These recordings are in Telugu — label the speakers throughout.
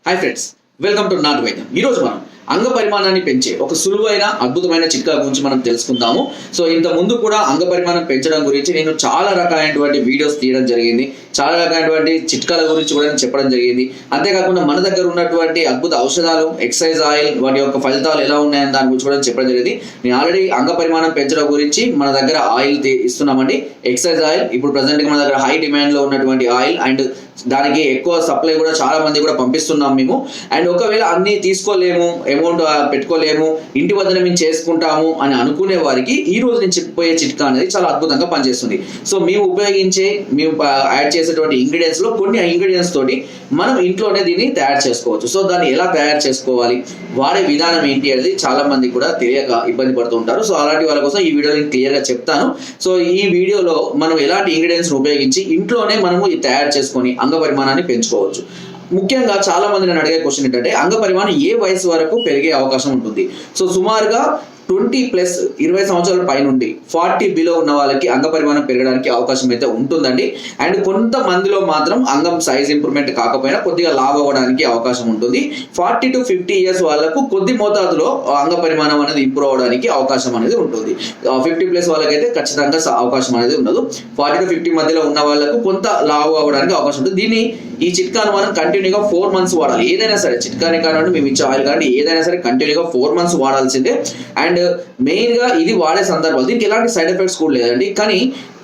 Speaker 1: Hi friends, welcome to not వైద్యం. ఈరోజు మనం అంగ పరిమాణాన్ని పెంచే ఒక సులువైన అద్భుతమైన చిట్కా గురించి మనం తెలుసుకుందాము. సో ఇంత ముందు కూడా అంగ పరిమాణం పెంచడం గురించి నేను చాలా రకాలైనటువంటి వీడియోస్ తీయడం జరిగింది, చాలా రకాలైనటువంటి చిట్కాల గురించి కూడా నేను చెప్పడం జరిగింది. అంతేకాకుండా మన దగ్గర ఉన్నటువంటి అద్భుత ఔషధాలు, ఎక్సైజ్ ఆయిల్, వాటి యొక్క ఫలితాలు ఎలా ఉన్నాయని దాని గురించి కూడా చెప్పడం జరిగింది. నేను ఆల్రెడీ అంగ పరిమాణం పెంచడం గురించి మన దగ్గర ఆయిల్ ఇస్తున్నామండి, ఎక్సైజ్ ఆయిల్. ఇప్పుడు ప్రజెంట్ మన దగ్గర హై డిమాండ్ లో ఉన్నటువంటి ఆయిల్ అండ్ దానికి ఎక్కువ సప్లై కూడా చాలా మంది కూడా పంపిస్తున్నాం మేము. అండ్ ఒకవేళ అన్ని తీసుకోలేము, అమౌంట్ పెట్టుకోలేము, ఇంటి వద్దనే మేము చేసుకుంటాము అని అనుకునే వారికి ఈ రోజు నేను చెప్పబోయే చిట్కా అనేది చాలా అద్భుతంగా పనిచేస్తుంది. సో మేము యాడ్ చేసేటువంటి ఇంగ్రీడియంట్స్ లో కొన్ని ఇంగ్రీడియంట్స్ తోటి మనం ఇంట్లోనే దీన్ని తయారు చేసుకోవచ్చు. సో దాన్ని ఎలా తయారు చేసుకోవాలి, వాడే విధానం ఏంటి అనేది చాలా మంది కూడా తెలియక ఇబ్బంది పడుతూ ఉంటారు. సో అలాంటి వాళ్ళ కోసం ఈ వీడియో నేను క్లియర్ గా చెప్తాను. సో ఈ వీడియోలో మనం ఎలాంటి ఇంగ్రీడియంట్స్ ఉపయోగించి ఇంట్లోనే మనము తయారు చేసుకొని అంగ పరిమాణాన్ని పెంచుకోవచ్చు. ముఖ్యంగా చాలా మంది నన్ను అడిగే క్వశ్చన్ ఏంటంటే అంగ పరిమాణం ఏ వయసు వరకు పెరిగే అవకాశం ఉంటుంది? సో సుమారుగా 20+ 20 సంవత్సరాల పై నుండి 40 బిలో ఉన్న వాళ్ళకి అంగ పరిమాణం పెరగడానికి అవకాశం అయితే ఉంటుందండి. అండ్ కొంతమందిలో మాత్రం అంగం సైజ్ ఇంప్రూవ్మెంట్ కాకపోయినా కొద్దిగా లావ్ అవ్వడానికి అవకాశం ఉంటుంది. 40 to 50 ఇయర్స్ వాళ్ళకు కొద్ది మోతాదులో అంగ పరిమాణం అనేది ఇంప్రూవ్ అవడానికి అవకాశం అనేది ఉంటుంది. 50+ వాళ్ళకైతే ఖచ్చితంగా అవకాశం అనేది ఉండదు. 40 to 50 మధ్యలో ఉన్న వాళ్ళకు కొంత లావ్ అవ్వడానికి అవకాశం ఉంటుంది. ఈ చిట్కాను మనం కంటిన్యూగా 4 months వాడాలి. ఏదైనా సరే, చిట్కాని కానివ్వండి, మేము ఇచ్చే ఆయిల్ కానీ ఏదైనా సరే కంటిన్యూగా 4 months వాడాల్సిందే. అండ్ మెయిన్ గా ఇది వాడే సందర్భాలు, దీనికి ఎలాంటి సైడ్ ఎఫెక్ట్స్ కూడా లేదండి. కానీ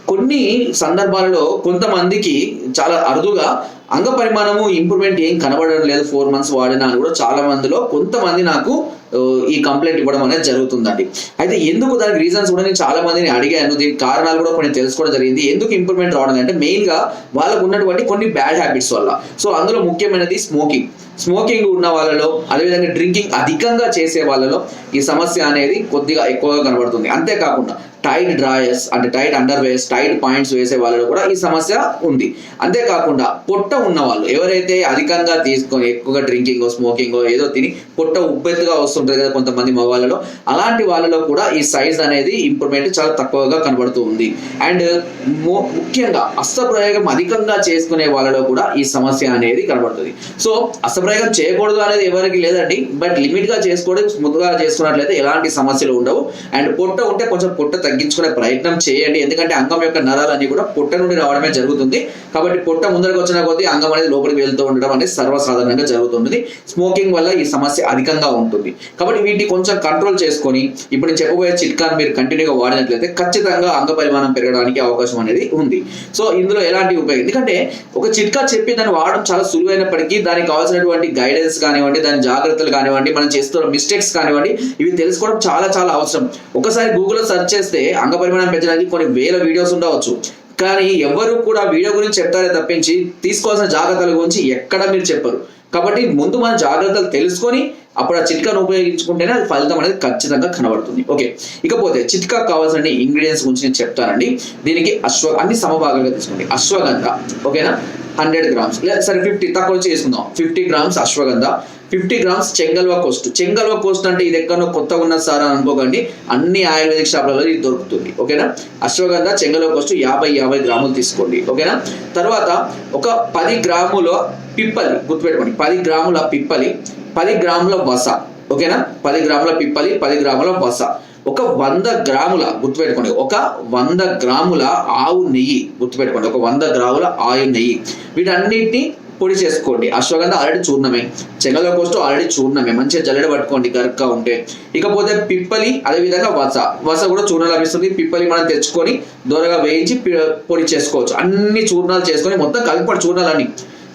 Speaker 1: కొన్ని సందర్భాలలో కొంతమందికి చాలా అరుదుగా అంగ పరిమాణము ఇంప్రూవ్మెంట్ ఏం కనబడడం లేదు 4 months వాడినా అని కూడా చాలా మందిలో కొంతమంది నాకు ఈ కంప్లైంట్ ఇవ్వడం అనేది జరుగుతుందండి. అయితే ఎందుకు, దానికి రీజన్స్ కూడా నేను చాలా మందిని అడిగాను, దీనికి కారణాలు కూడా కొన్ని తెలుసుకోవడం జరిగింది. ఎందుకు ఇంప్రూవ్మెంట్ రావడం అంటే మెయిన్ గా వాళ్ళకు ఉన్నటువంటి కొన్ని బ్యాడ్ హ్యాబిట్స్ వల్ల. సో అందులో ముఖ్యమైనది స్మోకింగ్ ఉన్న వాళ్ళలో, అదేవిధంగా డ్రింకింగ్ అధికంగా చేసే వాళ్ళలో ఈ సమస్య అనేది కొద్దిగా ఎక్కువగా కనబడుతుంది. అంతేకాకుండా టైట్ డ్రాయర్స్ అంటే టైట్ అండర్వేర్స్, టైట్ పాయింట్స్ వేసే వాళ్ళలో కూడా ఈ సమస్య ఉంది. అంతేకాకుండా పొట్ట ఉన్న వాళ్ళు, ఎవరైతే అధికంగా తీసుకొని ఎక్కువగా డ్రింకింగ్, స్మోకింగ్ ఏదో తిని పొట్ట ఉబ్బెత్తుగా వస్తుంటుంది కదా కొంతమంది మగవాళ్ళలో, అలాంటి వాళ్ళలో కూడా ఈ సైజ్ అనేది ఇంప్రూవ్మెంట్ చాలా తక్కువగా కనబడుతూ ఉంది. అండ్ ముఖ్యంగా అస్త్రప్రయోగం అధికంగా చేసుకునే వాళ్ళలో కూడా ఈ సమస్య అనేది కనబడుతుంది. సో అస్త్రప్రయోగం చేయకూడదు అనేది ఎవరికి లేదండి, బట్ లిమిట్ గా చేసుకోవడం, స్మూత్గా చేసుకున్నట్లయితే ఎలాంటి సమస్యలు ఉండవు. అండ్ పొట్ట ఉంటే కొంచెం పొట్ట తగ్గించుకునే ప్రయత్నం చేయండి, ఎందుకంటే అంగం యొక్క నరాలన్నీ కూడా పొట్ట నుండి రావడమే జరుగుతుంది. కాబట్టి పొట్ట ముందరకు వచ్చిన కొద్దీ అంగం అనేది లోపలికి వెళ్తూ ఉండడం అనేది సర్వసాధారణంగా జరుగుతుంది. స్మోకింగ్ వల్ల ఈ సమస్య అధికంగా ఉంటుంది. కాబట్టి వీటిని కొంచెం కంట్రోల్ చేసుకొని ఇప్పుడు నేను చెప్పబోయే చిట్కాను మీరు కంటిన్యూగా వాడినట్లయితే ఖచ్చితంగా అంగ పరిమాణం పెరగడానికి అవకాశం అనేది ఉంది. సో ఇందులో ఎలాంటి ఉపయోగం, ఎందుకంటే ఒక చిట్కా చెప్పి దాన్ని వాడడం చాలా సులువైనప్పటికీ దానికి కావాల్సినటువంటి గైడెన్స్ కానివ్వండి, దాని జాగ్రత్తలు కానివ్వండి, మనం చేస్తున్న మిస్టేక్స్ కానివ్వండి, ఇవి తెలుసుకోవడం చాలా చాలా అవసరం. ఒకసారి గూగుల్లో సెర్చ్ చేస్తే అంగ పరిమాణం పెంచడానికి కొన్ని వేల వీడియోస్ ఉండవచ్చు, కానీ ఎవరు కూడా వీడియో గురించి చెప్తారే తప్పించి తీసుకోవాల్సిన జాగ్రత్తల గురించి ఎక్కడ మీరు చెప్పరు. కాబట్టి ముందు మన జాగ్రత్తలు తెలుసుకొని అప్పుడు ఆ చిట్కాను ఉపయోగించుకుంటేనే అది ఫలితం అనేది ఖచ్చితంగా కనబడుతుంది. ఓకే, ఇకపోతే చిట్కా కావాల్సిన ఇంగ్రీడియంట్స్ గురించి నేను చెప్తానండి. దీనికి అన్ని సమభాగాలుగా తీసుకోండి. అశ్వగంధ, ఓకేనా, 100 grams, సరే 50 తక్కువ చేసుకుందాం. 50 grams అశ్వగంధ, 50 grams చెంగల్వ కోస్ట్ అంటే ఇది ఎక్కడో కొత్తగా ఉన్న సార్ అని అనుకోకండి, అన్ని ఆయుర్వేదిక్ షాపులలో ఇది దొరుకుతుంది. ఓకేనా, అశ్వగంధ చెంగల్వ కోస్ట్ 50 గ్రాములు తీసుకోండి. ఓకేనా, తర్వాత ఒక 10 గ్రాముల పిప్పలి, గుర్తుపెట్టుకోండి, 10 గ్రాముల పిప్పలి, 10 గ్రాముల వస. ఓకేనా, 10 గ్రాముల పిప్పలి, 10 గ్రాముల వస, ఒక 100 గ్రాముల, గుర్తుపెట్టుకోండి, ఒక 100 గ్రాముల ఆవు నెయ్యి, గుర్తుపెట్టుకోండి, ఒక 100 గ్రాముల ఆవు నెయ్యి. వీటన్నిటిని పొడి చేసుకోండి. అశ్వగంధ ఆల్రెడీ చూర్ణమే, చెంగల్వ కోస్ట్ ఆల్రెడీ చూర్ణమే, మంచిగా జల్లెడ పట్టుకోండి గరుగ్గా ఉంటే. ఇకపోతే పిప్పలి, అదేవిధంగా వస కూడా చూర్ణం లభిస్తుంది. పిప్పలి మనం తెచ్చుకొని దూరగా వేయించి పొడి చేసుకోవచ్చు. అన్ని చూర్ణాలు చేసుకొని మొత్తం కలిపి చూర్ణాలన్నీ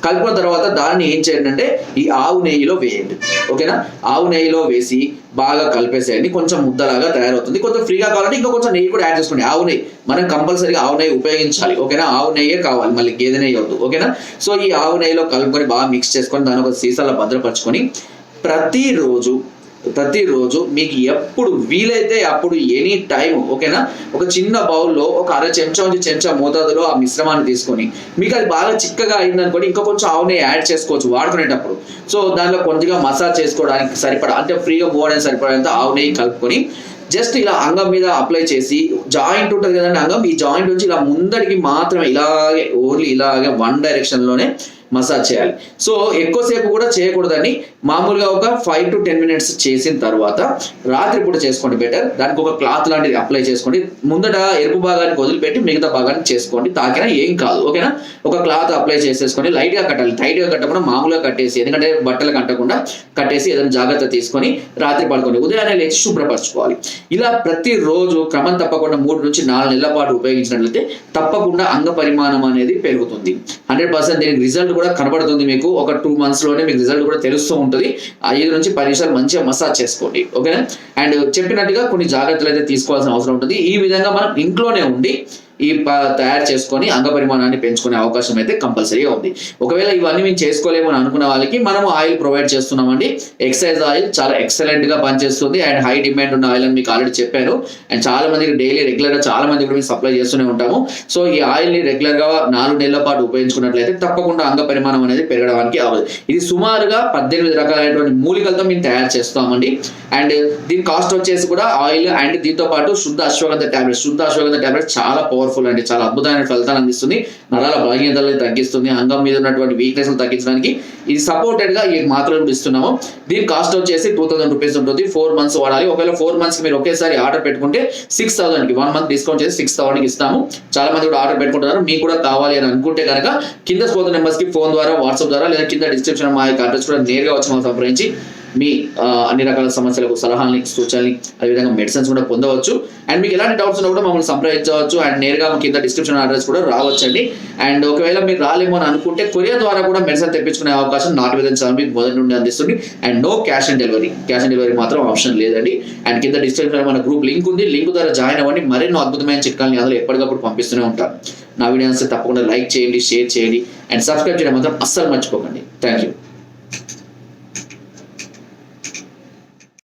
Speaker 1: కలిపిన తర్వాత దాన్ని ఏం చేయండి అంటే ఈ ఆవు నెయ్యిలో వేయండి. ఓకేనా, ఆవు నెయ్యిలో వేసి బాగా కలిపేసేయండి. కొంచెం ముద్దలాగా తయారవుతుంది. కొంచెం ఫ్రీగా కావాలంటే ఇంకా కొంచెం నెయ్యి కూడా యాడ్ చేసుకోండి. ఆవు నెయ్యి మనం కంపల్సరీగా ఆవు నెయ్యి ఉపయోగించాలి. ఓకేనా, ఆవు నెయ్యే కావాలి, మళ్ళీ గేదె నెయ్యి వద్దు. ఓకేనా, సో ఈ ఆవు నెయ్యిలో కలుపుకొని బాగా మిక్స్ చేసుకొని దాని ఒక సీసాలో భద్రపరచుకొని ప్రతిరోజు మీకు ఎప్పుడు వీలైతే అప్పుడు ఎనీ టైం, ఓకేనా, ఒక చిన్న బౌల్లో ఒక అర చెంచా నుంచి చెంచా మోతాదులో ఆ మిశ్రమాన్ని తీసుకొని, మీకు అది బాగా చిక్కగా అయిందనుకోండి ఇంకా కొంచెం ఆవుని యాడ్ చేసుకోవచ్చు వాడుకునేటప్పుడు. సో దానిలో కొంచెంగా మసాజ్ చేసుకోవడానికి సరిపడా, అంటే ఫ్రీగా పోవడానికి సరిపడంత ఆవు నెయ్యి కలుపుకొని జస్ట్ ఇలా అంగం మీద అప్లై చేసి, జాయింట్ ఉంటుంది కదండి అంగం, ఈ జాయింట్ నుంచి ఇలా ముందడికి మాత్రమే ఇలాగే ఓన్లీ ఇలాగే 1 డైరెక్షన్ లోనే మసాజ్ చేయాలి. సో ఎక్కువసేపు కూడా చేయకూడదని, మామూలుగా ఒక 5 to 10 minutes చేసిన తర్వాత రాత్రిపూట చేసుకోండి బెటర్. దానికి ఒక క్లాత్ లాంటిది అప్లై చేసుకోండి. ముందట ఎరుపు భాగానికి వదిలిపెట్టి మిగతా భాగాన్ని చేసుకోండి, తాకినా ఏం కాదు, ఓకేనా. ఒక క్లాత్ అప్లై చేసేసుకొని లైట్ గా కట్టాలి, టైట్ గా కట్టకుండా మామూలుగా కట్టేసి, ఎందుకంటే బట్టలు కట్టకుండా కట్టేసి ఏదైనా జాగ్రత్త తీసుకొని రాత్రి పడుకోండి. ఉదయాన్నే లేచి శుభ్రపరచుకోవాలి. ఇలా ప్రతిరోజు క్రమం తప్పకుండా 3 నుంచి 4 నెలల పాటు ఉపయోగించినట్లయితే తప్పకుండా అంగ పరిమాణం అనేది పెరుగుతుంది. 100% దీనికి రిజల్ట్ కూడా కనబడుతుంది మీకు. ఒక 2 months లోనే మీకు రిజల్ట్ కూడా తెలుస్తూ ఉంటుంది. 5 నుంచి 10 నిమిషాలు మంచిగా మసాజ్ చేసుకోండి, ఓకేనా. అండ్ చెప్పినట్టుగా కొన్ని జాగ్రత్తలు అయితే తీసుకోవాల్సిన అవసరం ఉంటుంది. ఈ విధంగా మనం ఇంట్లోనే ఉండి తయారు చేసుకొని అంగ పరిమాణాన్ని పెంచుకునే అవకాశం అయితే కంపల్సరీగా ఉంది. ఒకవేళ ఇవన్నీ మేము చేసుకోలేము అని అనుకున్న వాళ్ళకి మనము ఆయిల్ ప్రొవైడ్ చేస్తున్నామండి. ఎక్సైజ్ ఆయిల్ చాలా ఎక్సలెంట్ గా పనిచేస్తుంది అండ్ హై డిమాండ్ ఉన్న ఆయిల్ అని మీకు ఆల్రెడీ చెప్పాను. అండ్ చాలా మందికి డైలీ రెగ్యులర్ గా చాలా మంది కూడా మేము సప్లై చేస్తూనే ఉంటాము. సో ఈ ఆయిల్ ని రెగ్యులర్ గా 4 నెలల పాటు ఉపయోగించుకున్నట్లయితే తప్పకుండా అంగ పరిమాణం అనేది పెరగడానికి అవ్వదు. ఇది సుమారుగా 18 రకాలైనటువంటి మూలికలతో మేము తయారు చేస్తామండి. అండ్ దీని కాస్ట్ వచ్చేసి కూడా ఆయిల్ అండ్ దీంతో పాటు శుద్ధ అశ్వగంధ టాబ్లెట్స్ చాలా పవర్ఫుల్ అండి, చాలా అద్భుతమైన ఫలితాలు అందిస్తుంది. నరాల బలహీనతలను తగ్గిస్తుంది, అంగం మీద ఉన్నటువంటి వీక్నెస్ తగ్గించడానికి ఇది సపోర్టెడ్ గా ఈ మాత్రలు కూడా ఇస్తున్నాము. దీని కాస్ట్ వచ్చేసి 2000 రూపీస్ ఉంటుంది. 4 months వాడాలి. ఒకవేళ 4 months మీరు ఒకేసారి ఆర్డర్ పెట్టుకుంటే 6000 కి 1 month డిస్కౌంట్ చేసి 6000 కి ఇస్తాము. చాలా మంది కూడా ఆర్డర్ పెట్టుకుంటున్నారు. మీకు కూడా కావాలి అని అనుకుంటే కనుక కింద స్పోర్ట్ నెంబర్స్ కి ఫోన్ ద్వారా, వాట్సాప్ ద్వారా, లేదా కింద డిస్క్రిప్షన్ మా యొక్క అడ్రస్ కూడా నేరుగా వచ్చి మనం సంప్రదించి మీ అన్ని రకాల సమస్యలకు సలహాలని, సూచనలు, అదేవిధంగా మెడిసిన్స్ కూడా పొందవచ్చు. అండ్ మీకు ఎలాంటి డౌట్స్ ఉన్నా కూడా మమ్మల్ని సంప్రదించవచ్చు. అండ్ నేరుగా కింద డిస్క్రిప్షన్ అడ్రస్ కూడా రావచ్చండి. అండ్ ఒకవేళ మీరు రాలేమో అని అనుకుంటే కొరియర్ ద్వారా కూడా మెడిసిన్ తెప్పించుకునే అవకాశం నాట్ విత్ ఇన్ 7 weeks మొదటి నుండి అందిస్తుంది. And no cash on delivery మాత్రం ఆప్షన్ లేదండి. అండ్ కింద డిస్క్రిప్షన్ మన గ్రూప్ లింక్ ఉంది, లింక్ ద్వారా జాయిన్ అవ్వండి. మరెన్నో అద్భుతమైన చిట్కాలని అందులో ఎప్పటికప్పుడు పంపిస్తూనే ఉంటారు. నా వీడియోస్ తప్పకుండా లైక్ చేయండి, షేర్ చేయండి అండ్ సబ్స్క్రైబ్ చేయడం మాత్రం అస్సలు మర్చిపోకండి. Thank you.